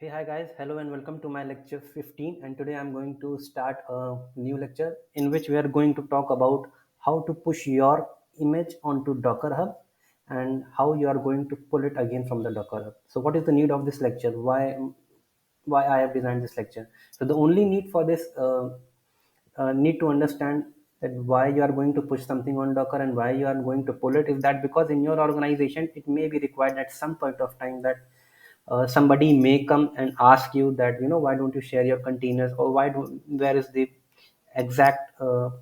Hey, hi guys, hello and welcome to my lecture 15. And today I'm going to start a new lecture in which we are going to talk about how to push your image onto Docker Hub and how you are going to pull it again from the Docker Hub. So, what is the need of this lecture? Why I have designed this lecture? So, the only need for this need to understand that why you are going to push something on Docker and why you are going to pull it is that because in your organization it may be required at some point of time that somebody may come and ask you that why don't you share your containers, or where is the exact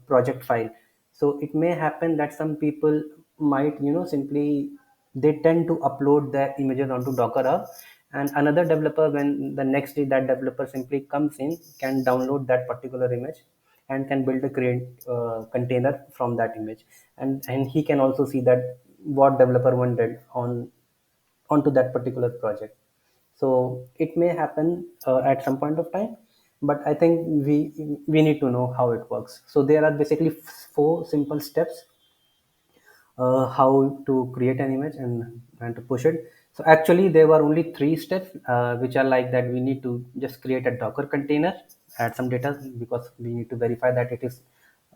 project file. So it may happen that some people might simply they tend to upload their images onto Docker Hub, and another developer, when the next day that developer simply comes in, can download that particular image and can build a create container from that image, and he can also see that what developer one did onto that particular project. So it may happen at some point of time, but I think we need to know how it works. So there are basically four simple steps how to create an image and to push it. So actually there were only three steps which are like that. We need to just create a Docker container, add some data because we need to verify that it is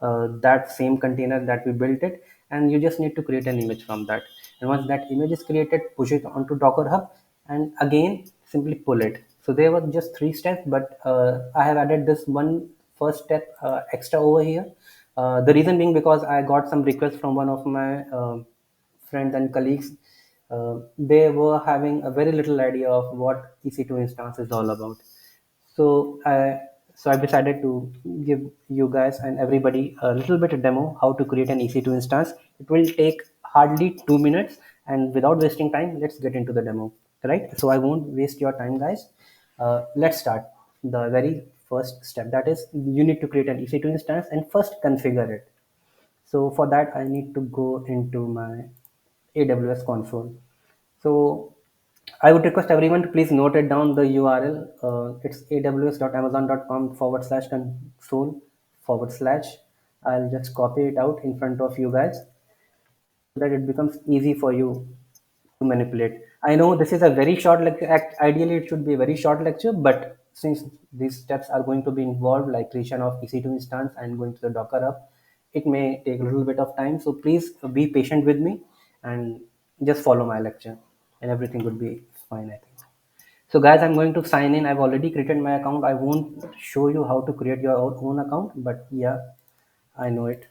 that same container that we built it, and you just need to create an image from that. And once that image is created, push it onto Docker Hub and again simply pull it. So there were just three steps, but I have added this one first step extra over here. The reason being because I got some requests from one of my friends and colleagues. They were having a very little idea of what EC2 instance is all about. So I decided to give you guys and everybody a little bit of demo how to create an EC2 instance. It will take hardly 2 minutes, and without wasting time, let's get into the demo. Right? So I won't waste your time, guys. Let's start. The very first step, that is, you need to create an EC2 instance and first configure it. So for that, I need to go into my AWS console. So I would request everyone to please note it down, the URL. It's aws.amazon.com/console forward slash. I'll just copy it out in front of you guys so that it becomes easy for you to manipulate. I know this is a very short lecture. Ideally, it should be a very short lecture, but since these steps are going to be involved, like creation of EC2 instance and going to the Docker Hub, it may take a little bit of time. So please be patient with me and just follow my lecture, and everything would be fine, I think. So guys, I'm going to sign in. I've already created my account. I won't show you how to create your own account, but yeah, I know it.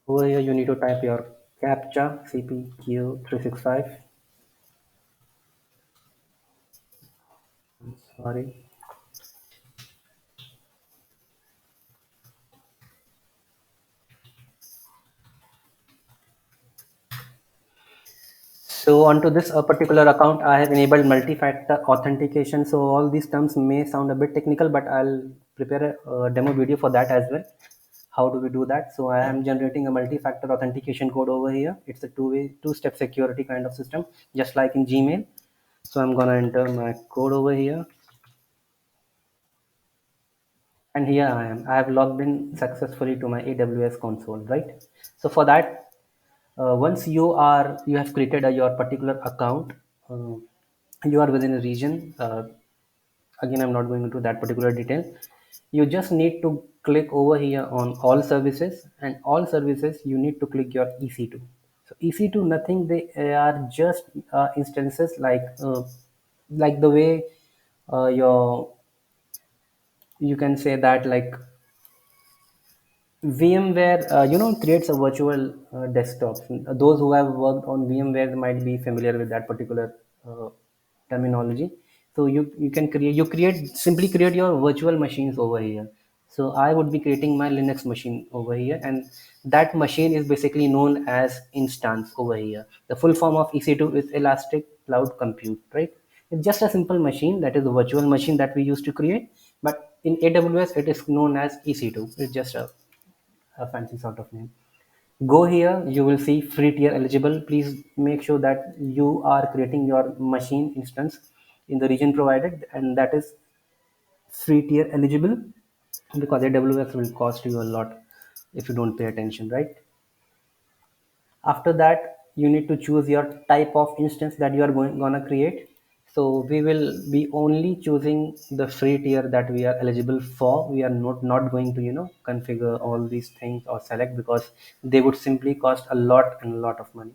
Over here, you need to type your CAPTCHA CPQ365. Sorry. So onto this particular account, I have enabled multi-factor authentication. So all these terms may sound a bit technical, but I'll prepare a demo video for that as well. How do we do that? So I am generating a multi-factor authentication code over here. It's a two-step security kind of system, just like in Gmail. So I'm gonna enter my code over here, and here I am. I have logged in successfully to my AWS console, right? So for that, once you have created your particular account, uh, you are within a region. Again, I'm not going into that particular detail. You just need to click over here on all services, and all services you need to click your EC2. So EC2, nothing, they are just instances like the way your you can say that like VMware, creates a virtual desktop. Those who have worked on VMware might be familiar with that particular uh, terminology. So you can simply create your virtual machines over here. So I would be creating my Linux machine over here, and that machine is basically known as instance over here. The full form of EC2 is Elastic Cloud Compute, right? It's just a simple machine, that is a virtual machine that we used to create, but in AWS it is known as EC2. It's just a fancy sort of name. Go here, you will see free tier eligible. Please make sure that you are creating your machine instance in the region provided, and that is free tier eligible, because AWS will cost you a lot if you don't pay attention, right? After that, you need to choose your type of instance that you are gonna create. So we will be only choosing the free tier that we are eligible for. We are not going to configure all these things or select, because they would simply cost a lot and a lot of money.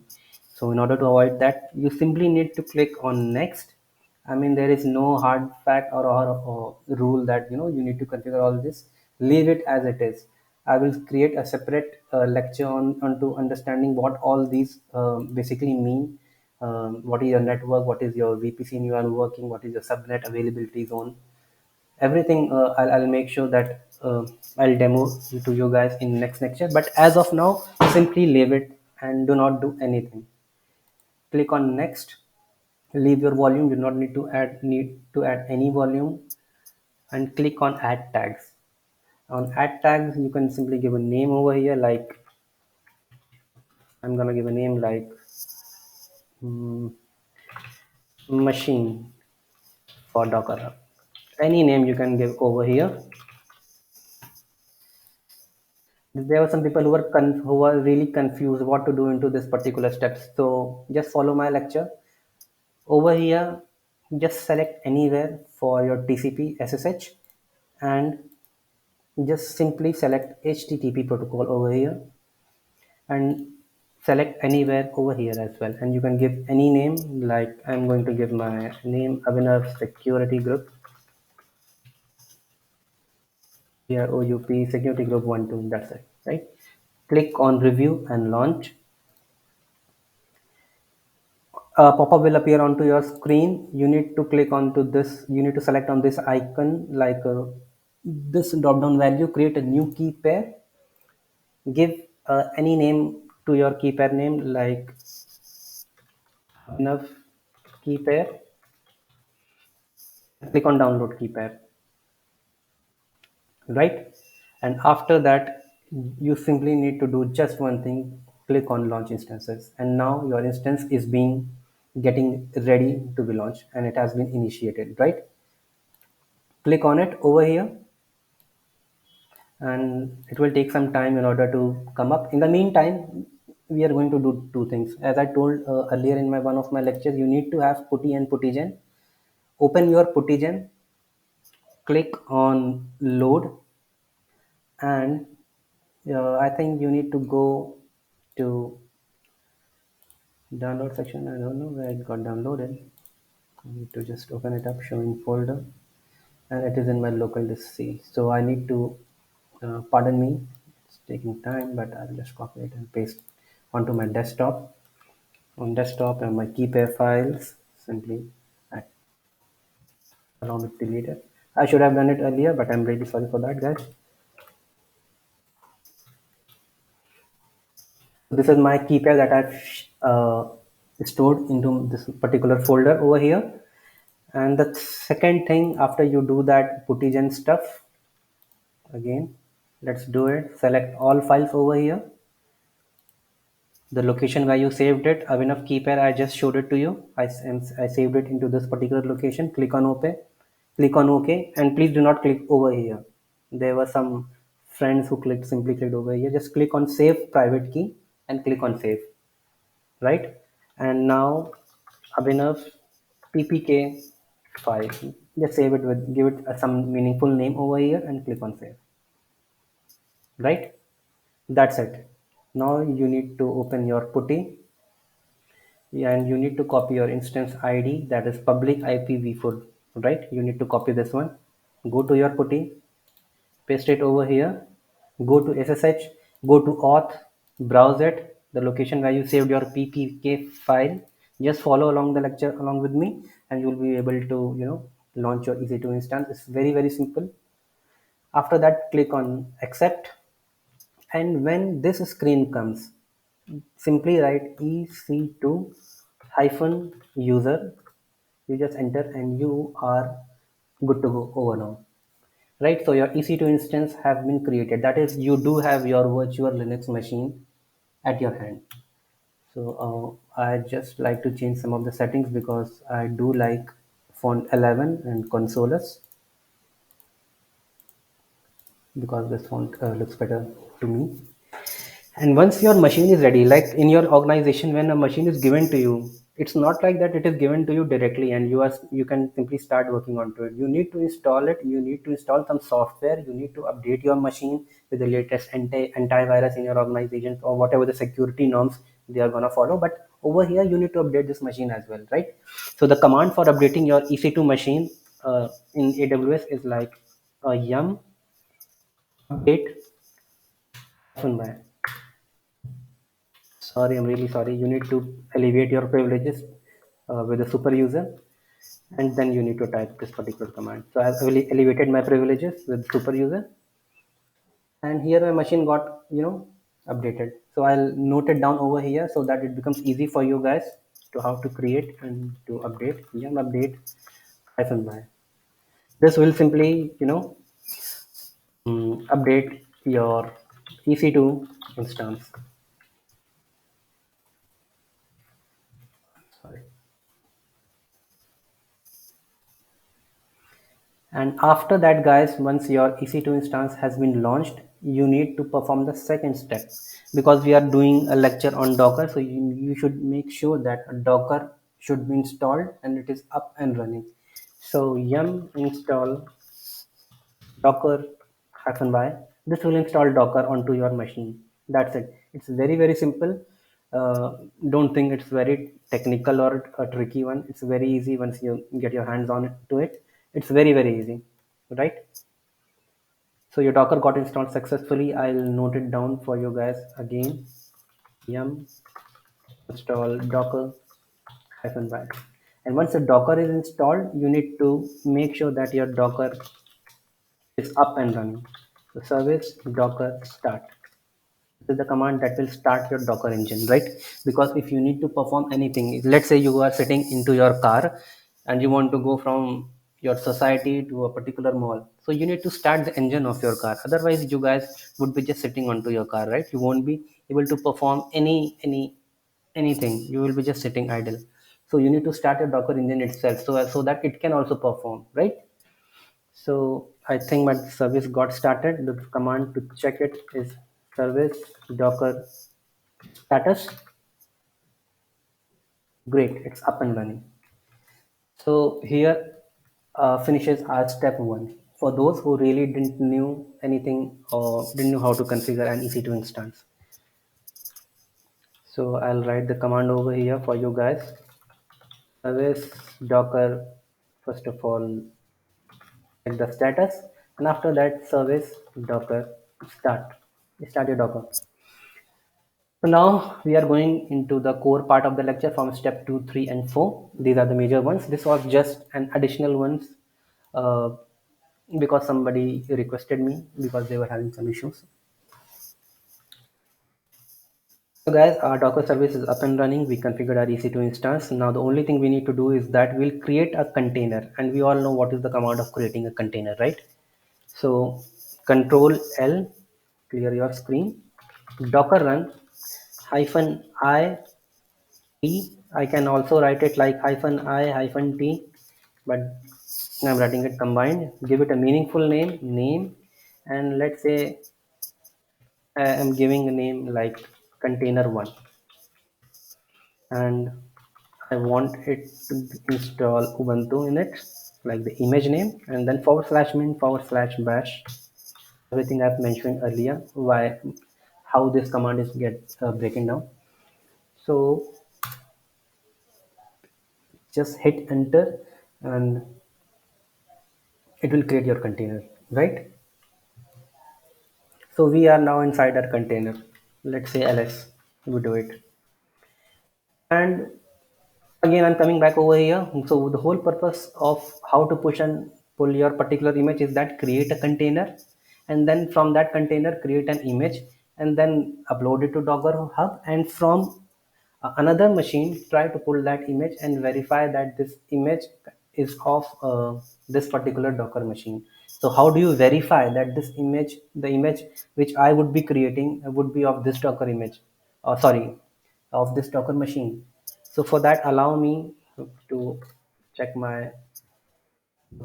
So in order to avoid that, you simply need to click on next. I mean, there is no hard fact or rule that you need to configure all this. Leave it as it is. I will create a separate lecture onto understanding what all these basically mean. What is your network? What is your VPC you are working? What is your subnet availability zone? Everything I'll make sure that I'll demo to you guys in next lecture. But as of now, simply leave it and do not do anything. Click on next. Leave your volume. Do not need to add any volume, and click on add tags. On add tags, you can simply give a name over here, like I'm gonna give a name like mm, machine for Docker Hub. Any name you can give over here. There were some people who were really confused what to do into this particular steps. So just follow my lecture. Over here, just select anywhere for your TCP SSH, and just simply select HTTP protocol over here, and select anywhere over here as well. And you can give any name, like I'm going to give my name Abhinav Security Group, OUP Security Group 1 2. That's it, right? Click on review and launch. A pop-up will appear onto your screen. You need to click onto this, you need to select on this icon, like this drop down value, create a new key pair. Give any name to your key pair name, like enough key pair. Click on download key pair, right? And after that, you simply need to do just one thing. Click on launch instances, and now your instance is being getting ready to be launched, and it has been initiated, right? Click on it over here, and it will take some time in order to come up. In the meantime, we are going to do two things. As I told earlier in my one of my lectures, you need to have putty and puttygen. Open your puttygen, click on load, and I think you need to go to download section. I don't know where it got downloaded. I need to just open it up, showing folder, and it is in my local disk C. So I need to pardon me, it's taking time, but I'll just copy it and paste onto my desktop. On desktop and my key pair files, simply add along with deleted. I should have done it earlier, but I'm really sorry for that, guys. This is my key pair that I've stored into this particular folder over here. And the second thing, after you do that puttygen stuff, again, let's do it. Select all files over here. The location where you saved it, Avinav key pair, I just showed it to you. I saved it into this particular location. Click on OK. Click on OK, and please do not click over here. There were some friends who simply clicked over here. Just click on save private key and click on save, right? And now Abhinav ppk file. Just save it with, give it some meaningful name over here and click on save, right? That's it. Now you need to open your putty. Yeah, and you need to copy your instance ID, that is public IPv4, right? You need to copy this one. Go to your putty, paste it over here, go to SSH, go to auth, browse it, the location where you saved your ppk file. Just follow along the lecture along with me, and you'll be able to, launch your EC2 instance. It's very, very simple. After that, click on accept. And when this screen comes, simply write EC2 hyphen user. You just enter and you are good to go over now, right? So your EC2 instance have been created. That is, you do have your virtual Linux machine at your hand. So I just like to change some of the settings, because I do like font 11 and consoles, because this font looks better to me. And once your machine is ready, like in your organization, when a machine is given to you, it's not like that it is given to you directly and you can simply start working onto it. You need to install it. You need to install some software. You need to update your machine with the latest antivirus in your organization or whatever the security norms they are gonna follow. But over here, you need to update this machine as well, right? So the command for updating your EC2 machine in AWS is like yum update by. Sorry, I'm really sorry. You need to alleviate your privileges with a super user, and then you need to type this particular command. So I've elevated my privileges with super user, and here my machine got updated. So I'll note it down over here so that it becomes easy for you guys to how to create and to update. Yum update hyphen by. This will simply update your EC2 instance. Sorry. And after that, guys, once your EC2 instance has been launched, you need to perform the second step because we are doing a lecture on Docker. So you should make sure that a Docker should be installed and it is up and running. So yum install Docker -y. This will install Docker onto your machine. That's it. It's very, very simple. Don't think it's very technical or a tricky one. It's very easy once you get your hands on it to it. It's very, very easy, right? So your Docker got installed successfully. I'll note it down for you guys again. Yum install Docker -y. And once the Docker is installed, you need to make sure that your Docker is up and running. So service docker start. This is the command that will start your Docker engine, right? Because if you need to perform anything, let's say you are sitting into your car and you want to go from your society to a particular mall. So you need to start the engine of your car. Otherwise, you guys would be just sitting onto your car, right? You won't be able to perform anything. You will be just sitting idle. So you need to start your Docker engine itself so that it can also perform, right? So I think my service got started. The command to check it is service docker status. Great, it's up and running. So here finishes our step one. For those who really didn't knew anything or didn't know how to configure an EC2 instance. So I'll write the command over here for you guys. Service docker, first of all, check the status, and after that service docker start. Start your docker. So now we are going into the core part of the lecture from step 2, 3 and 4. These are the major ones. This was just an additional ones uh, because somebody requested me because they were having some issues. So guys, our Docker service is up and running. We configured our EC2 instance. Now the only thing we need to do is that we'll create a container, and we all know what is the command of creating a container, right? So Control L, clear your screen. Docker run -i T. I can also write it like -i-t, but I'm writing it combined. Give it a meaningful name, and let's say I am giving a name like container one, and I want it to install Ubuntu in it, like the image name, and then /min/bash. Everything I've mentioned earlier, why, how this command is get breaking down. So just hit enter, and it will create your container, right? So we are now inside our container. Let's say ls, we do it. And again, I'm coming back over here. So the whole purpose of how to push and pull your particular image is that create a container, and then from that container create an image, and then upload it to Docker Hub, and from another machine try to pull that image and verify that this image is of this particular Docker machine. So how do you verify that this image, the image which I would be creating, would be of this Docker image, sorry, of this Docker machine? So for that, allow me to check my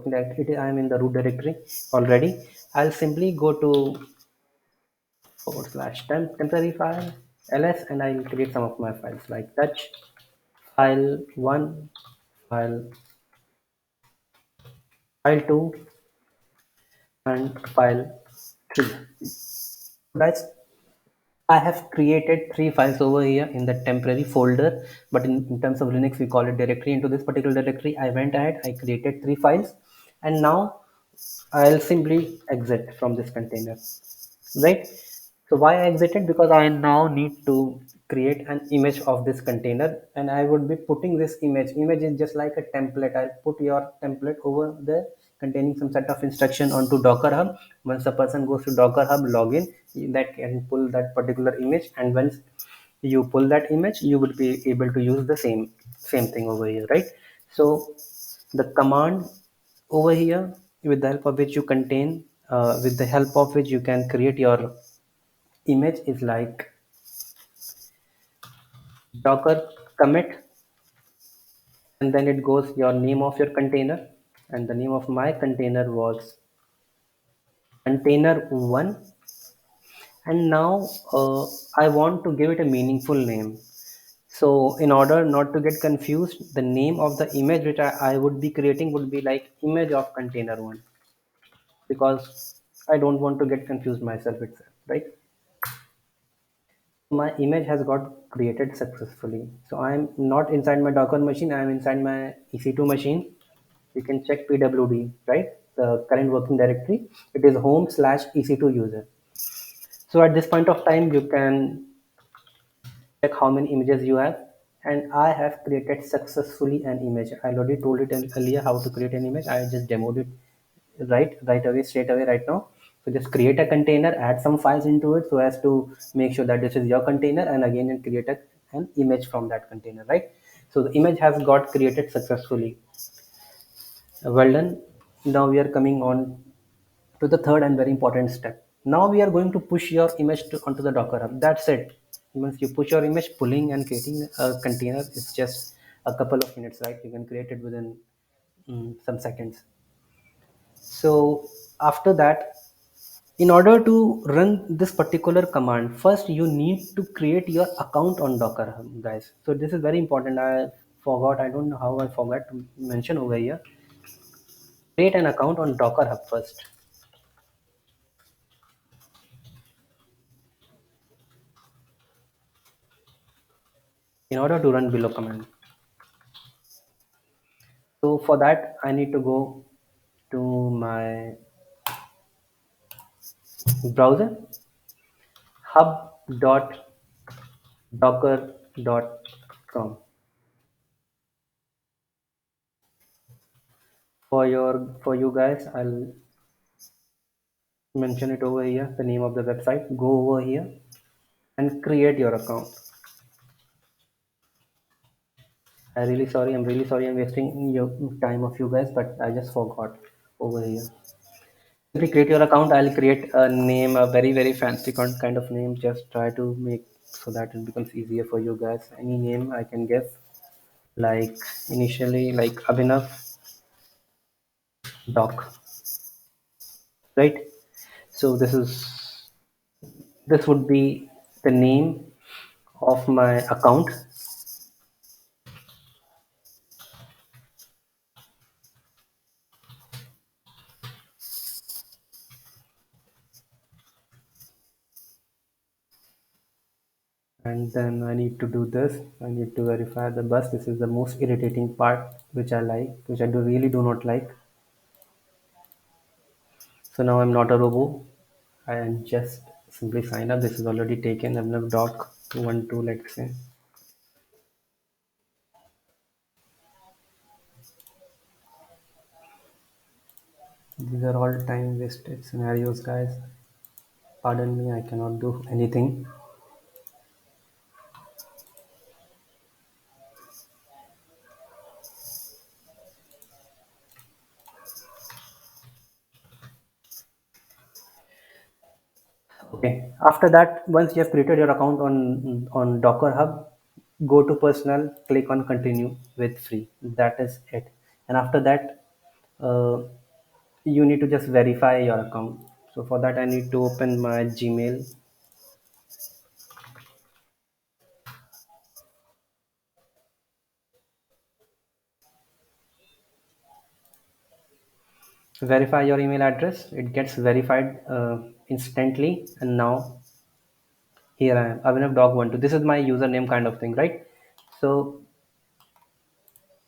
that I am in the root directory already. I'll simply go to temporary file ls, and I'll create some of my files like touch file 1, file file 2, and file 3. Guys, I have created 3 files over here in the temporary folder, but in terms of Linux, we call it directory. Into this particular directory, I went ahead, I created 3 files, and now I'll simply exit from this container, right? So why I exited? Because I now need to create an image of this container, and I would be putting this image is just like a template. I'll put your template over there containing some set of instruction onto Docker Hub. Once a person goes to Docker Hub login, that can pull that particular image, and once you pull that image, you would be able to use the same thing over here, right? So the command over here, with the help of which you contain with the help of which you can create your image, is like docker commit, and then it goes your name of your container, and the name of my container was container 1. And now I want to give it a meaningful name. So in order not to get confused, the name of the image which I would be creating would be like image of container 1, because I don't want to get confused myself itself, right? My image has got created successfully. So I'm not inside my Docker machine, I'm inside my EC2 machine. You can check pwd, right? The current working directory, it is home/ec2 user. So at this point of time, you can check how many images you have, and I have created successfully an image. I already told it earlier how to create an image. I just demoed it right away, straight away, right now. So just create a container, add some files into it so as to make sure that this is your container, and again and create an image from that container, right? So the image has got created successfully. Well done. Now we are coming on to the third and very important step. Now we are going to push your image onto the Docker Hub. That's it. Once you push your image, pulling and creating a container is just a couple of minutes, right? You can create it within some seconds. So after that, in order to run this particular command, first you need to create your account on Docker Hub, guys. So this is very important. I forgot. I don't know how I forgot to mention over here. Create an account on Docker Hub first in order to run below command. So for that, I need to go to my browser, hub.docker.com. For you guys, I'll mention it over here, the name of the website. Go over here and create your account. I'm really sorry I'm wasting your time of you guys, but I just forgot over here. Simply create your account. I'll create a name, a very, very fancy kind of name. Just try to make so that it becomes easier for you guys. Any name I can give, like initially like Abhinav Doc, right? So this would be the name of my account, and then I need to do this. I need to verify the bus. This is the most irritating part, which I like, which I really do not like. So now I'm not a robo. I am just simply sign up. This is already taken. Abhinav Doc 212, let's say. These are all time wasted scenarios, guys. Pardon me, I cannot do anything. Okay. After that, once you have created your account on Docker Hub, go to personal, click on continue with free. That is it. And after that, uh, you need to just verify your account. So for that, I need to open my Gmail. verify your email address. It gets verified instantly. And now here I am, Abhinav dog 12. This is my username kind of thing, right? So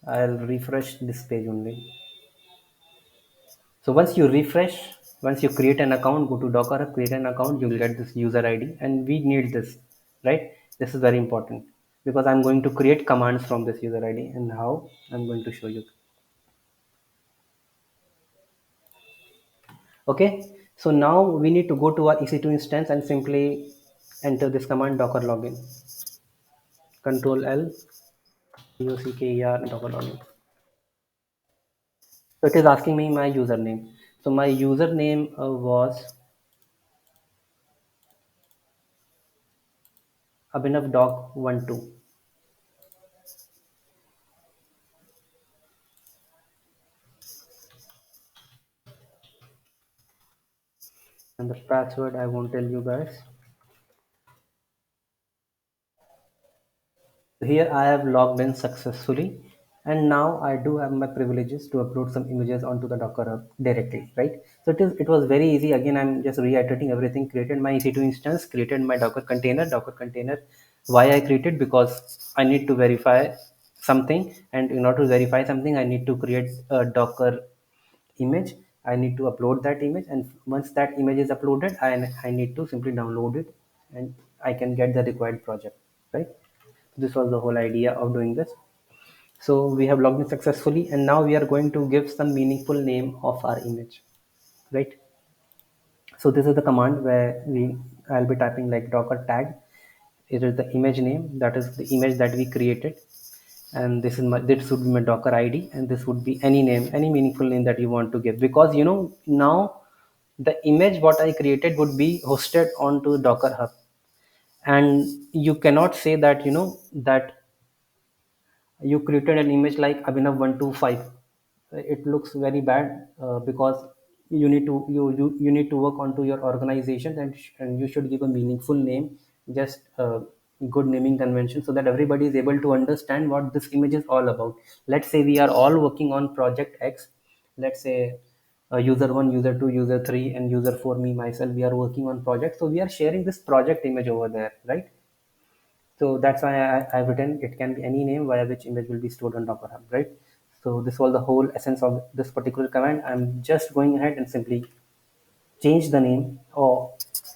I'll refresh this page only. So once you refresh, once you create an account, go to Docker, create an account, you will get this user ID, and we need this, right? This is very important because I'm going to create commands from this user ID, and how I'm going to show you. Okay, so now we need to go to our EC2 instance and simply enter this command docker login. Control L, docker login. So it is asking me my username. So my username was Abhinav Dog 12, and the password I won't tell you guys. Here I have logged in successfully, and now I do have my privileges to upload some images onto the Docker Hub directly, right? So it was very easy. Again, I'm just reiterating everything. Created my EC2 instance, created my Docker container. Why I created? Because I need to verify something, and in order to verify something, I need to create a Docker image. I need to upload that image, and once that image is uploaded, I need to simply download it, and I can get the required project, right? This was the whole idea of doing this. So we have logged in successfully, and now we are going to give some meaningful name of our image, right? So this is the command where I'll be typing like docker tag. It is the image name, that is the image that we created, and this would be my docker id, and this would be any name, any meaningful name that you want to give, because now the image what I created would be hosted onto Docker Hub, and you cannot say that that you created an image like Abhinav 125. It looks very bad, because you need to work onto your organization, and you should give a meaningful name, just good naming convention, so that everybody is able to understand what this image is all about. Let's say we are all working on project X. Let's say user 1, user 2, user 3, and user 4, me myself, we are working on project, so we are sharing this project image over there, right? So that's why I've written it can be any name via which image will be stored on Docker Hub, right? So this was the whole essence of this particular command. I'm just going ahead and simply change the name, or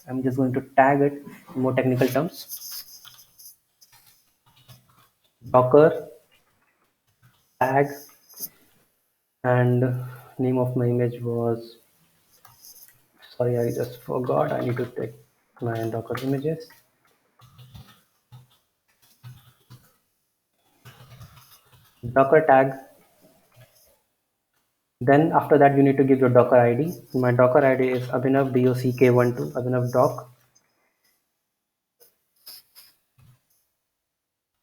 I'm just going to tag it in more technical terms. Docker tag, and name of my image was, sorry, I just forgot. I need to take my Docker images. Docker tag. Then after that, you need to give your Docker ID. My Docker ID is Abhinav DOCK12, Abhinav Doc.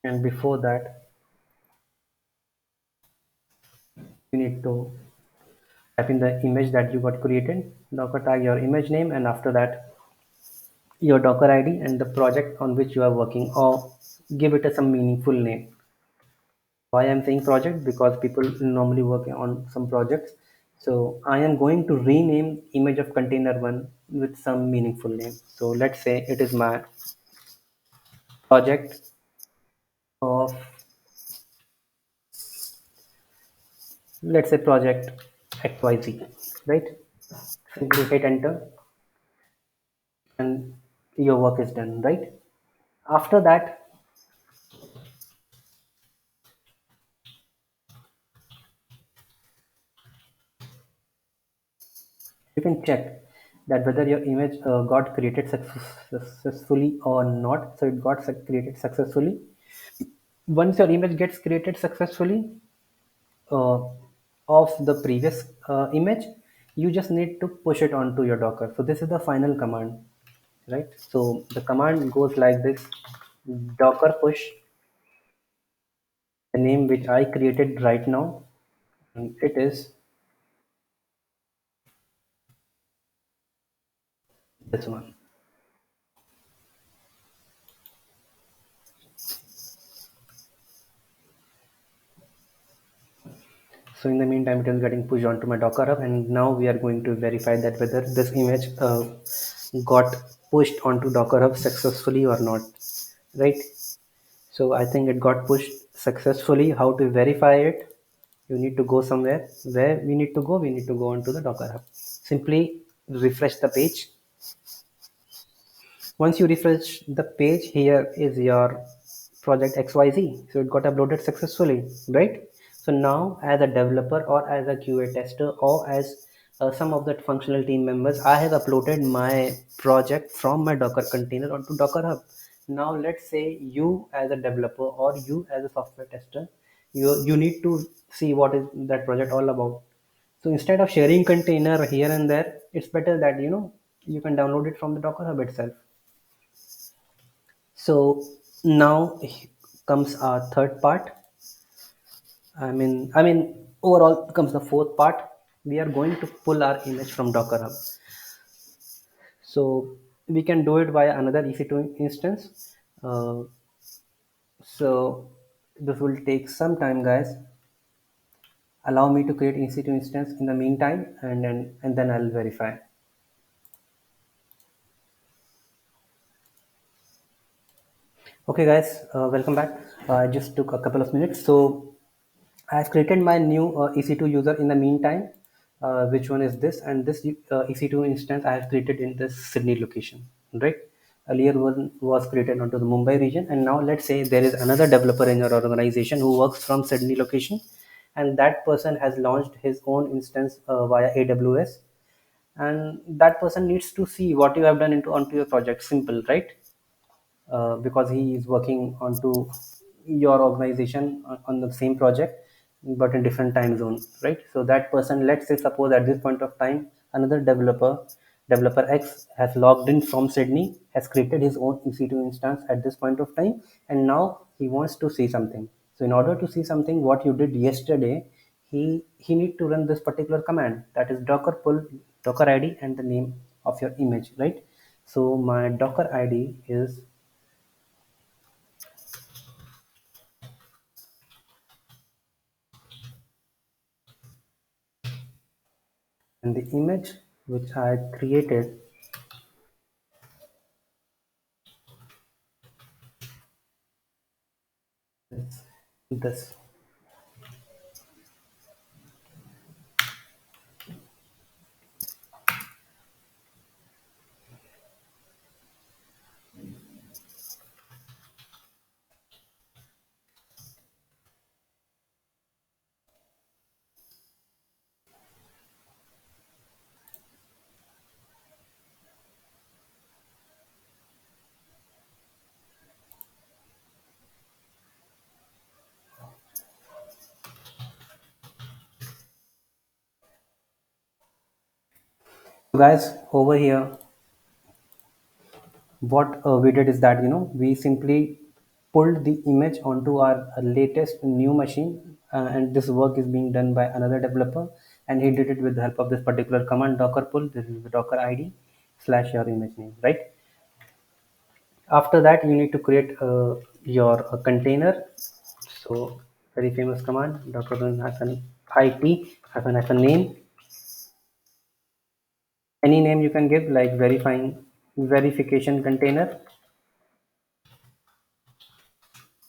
And before that, you need to type in the image that you got created, Docker tag your image name, and after that, your Docker ID and the project on which you are working, or give it some meaningful name. Why I'm saying project? Because people normally work on some projects. So I am going to rename image of container one with some meaningful name. So let's say it is my project of, let's say project XYZ, right? Simply hit enter, and your work is done, right? After that, you can check that whether your image got created successfully or not. So it got created successfully. Once your image gets created successfully uh, of the previous image, you just need to push it onto your Docker. So this is the final command, right? So the command goes like this: docker push the name which I created right now, and it is this one. So in the meantime, it is getting pushed onto my Docker Hub, and now we are going to verify that whether this image got pushed onto Docker Hub successfully or not, right? So I think it got pushed successfully. How to verify it? You need to go somewhere. Where we need to go? We need to go onto the Docker Hub. Simply refresh the page. Once you refresh the page, here is your project XYZ. So it got uploaded successfully, right? So now as a developer or as a QA tester or as some of the functional team members, I have uploaded my project from my Docker container onto Docker Hub. Now let's say you as a developer or you as a software tester, you need to see what is that project all about. So instead of sharing container here and there, it's better that you can download it from the Docker Hub itself. So now comes our third part. Overall comes the fourth part. We are going to pull our image from Docker Hub. So we can do it via another EC2 instance. So this will take some time, guys. Allow me to create EC2 instance in the meantime, and then I'll verify. Okay, guys, welcome back. I just took a couple of minutes. So I've created my new EC2 user in the meantime. Which one is this? And this EC2 instance I have created in this Sydney location, right? Earlier one was created onto the Mumbai region, and now let's say there is another developer in your organization who works from Sydney location, and that person has launched his own instance via AWS, and that person needs to see what you have done into onto your project. Simple, right? Because he is working onto your organization on the same project but in different time zone, right? So that person, let's say suppose at this point of time, another developer X has logged in from Sydney, has created his own EC2 instance at this point of time, and now he wants to see something. So in order to see something what you did yesterday, he need to run this particular command, that is docker pull docker id and the name of your image, right? So my docker id is, and the image which I created is this. So guys, over here, what we did is that we simply pulled the image onto our latest new machine, and this work is being done by another developer, and he did it with the help of this particular command docker pull. This is the docker id slash your image name, right? After that, you need to create your container. So very famous command, docker hyphen it hyphen name. Any name you can give, like verification container.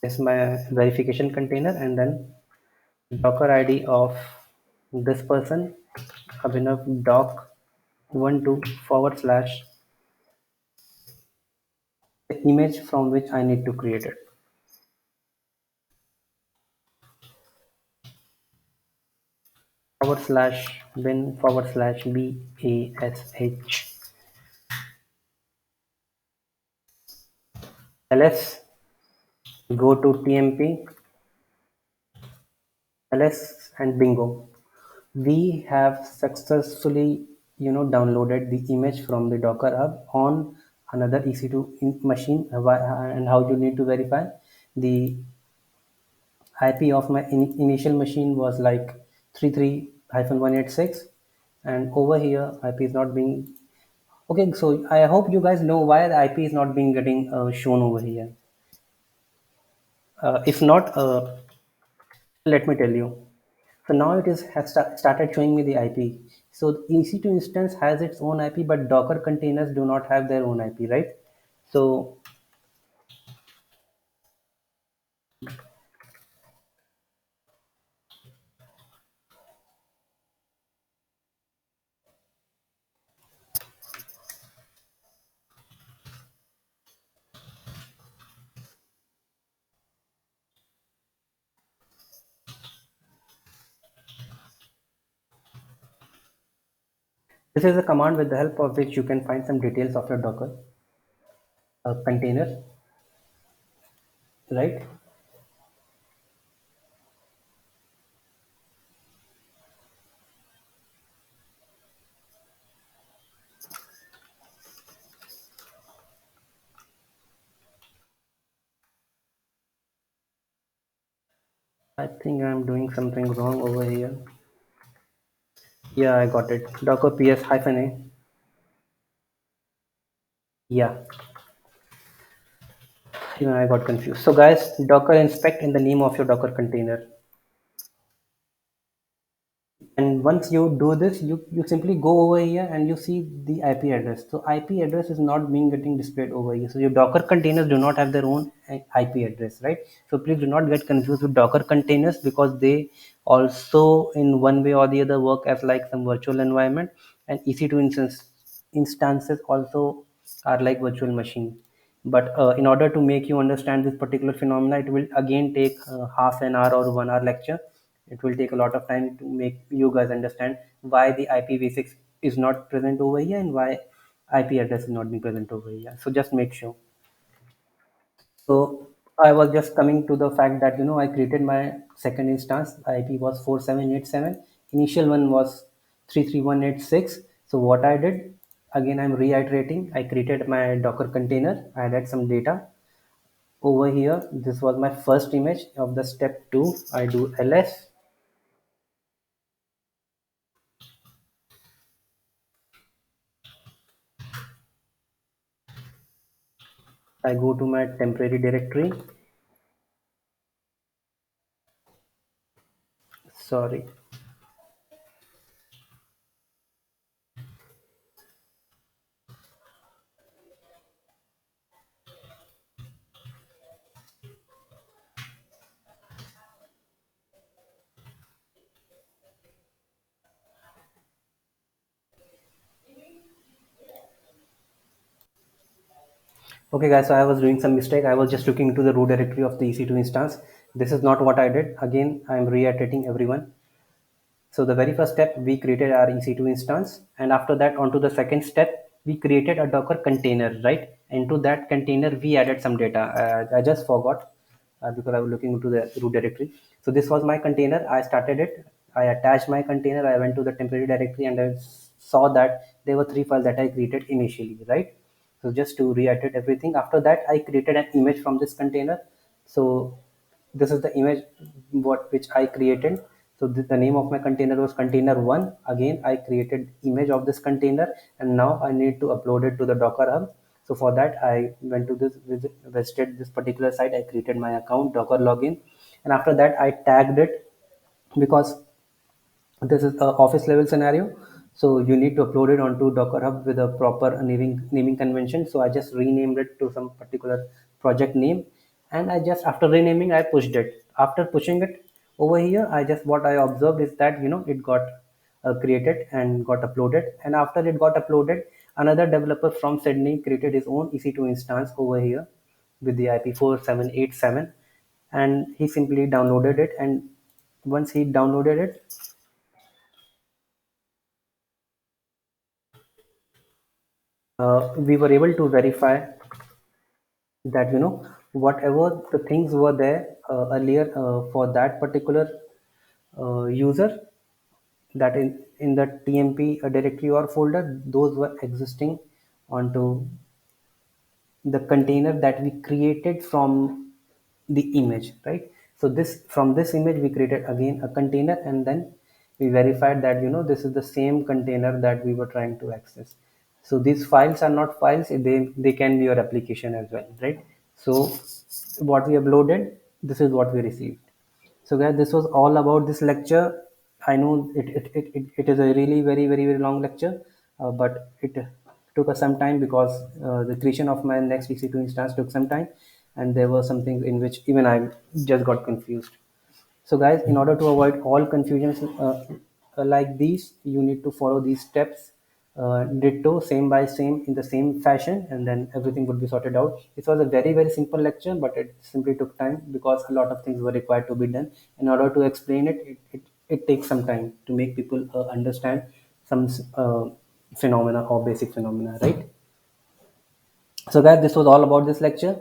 This is my verification container, and then docker id of this person, Abhinav doc 12 forward slash the image from which I need to create it, forward slash bin forward slash bash ls, go to tmp ls, and bingo. We have successfully downloaded the image from the docker hub on another ec2 machine. And how you need to verify? The IP of my initial machine was like 33-186, and over here IP is not being. Okay, so I hope you guys know why the IP is not being getting shown over here. If not, let me tell you. So now it is has started showing me the IP. So EC2 instance has its own IP, but Docker containers do not have their own IP, right? So this is a command with the help of which you can find some details of your Docker container, right? I think I'm doing something wrong over here. Yeah, I got it. Docker ps hyphen a. Yeah, even I got confused. So guys, Docker inspect in the name of your Docker container. And once you do this, you simply go over here and you see the IP address. So IP address is not being getting displayed over here. So your Docker containers do not have their own IP address, right? So please do not get confused with Docker containers, because they also in one way or the other work as like some virtual environment, and EC2 instances also are like virtual machine. But in order to make you understand this particular phenomena, it will again take half an hour or 1 hour lecture. It will take a lot of time to make you guys understand why the IPv6 is not present over here and why IP address is not being present over here. So just make sure. So I was just coming to the fact that I created my second instance. IP was 4787. Initial one was 33186. So what I did, again I'm reiterating, I created my Docker container, I added some data over here. This was my first image of the step 2. I do ls. I go to my temporary directory. Sorry. Okay guys, so I was doing some mistake. I was just looking into the root directory of the EC2 instance. This is not what I did. Again, I am reiterating everyone. So the very first step, we created our EC2 instance, and after that, onto the second step, we created a Docker container, right? Into that container, we added some data. I just forgot because I was looking into the root directory. So this was my container. I started it. I attached my container. I went to the temporary directory and I saw that there were 3 files that I created initially, right? So just to reiterate everything, after that, I created an image from this container. So this is the image which I created. So the name of my container was container one. Again, I created image of this container, and now I need to upload it to the Docker Hub. So for that, I went to visited this particular site. I created my account, Docker login, and after that, I tagged it, because this is a office level scenario. So you need to upload it onto Docker Hub with a proper naming convention. So I just renamed it to some particular project name, and I just, after renaming, I pushed it. After pushing it over here, I just, what I observed is that it got created and got uploaded. And after it got uploaded, another developer from Sydney created his own EC2 instance over here with the IP 4787, and he simply downloaded it. And once he downloaded it, we were able to verify that whatever the things were there earlier for that particular user, that in the tmp directory or folder, those were existing onto the container that we created from the image, right? So this, from this image, we created again a container, and then we verified that this is the same container that we were trying to access. So these files are not files, they can be your application as well, right? So what we uploaded, this is what we received. So guys, this was all about this lecture. I know it is a really very long lecture, but it took us some time because the creation of my next EC2 instance took some time, and there were some things in which even I just got confused. So guys, in order to avoid all confusions like these, you need to follow these steps, ditto, same by same, in the same fashion, and then everything would be sorted out. This was a very simple lecture, but it simply took time because a lot of things were required to be done. In order to explain it takes some time to make people understand some phenomena or basic phenomena, right? So guys, this was all about this lecture.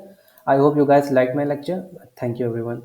I hope you guys liked my lecture. Thank you everyone.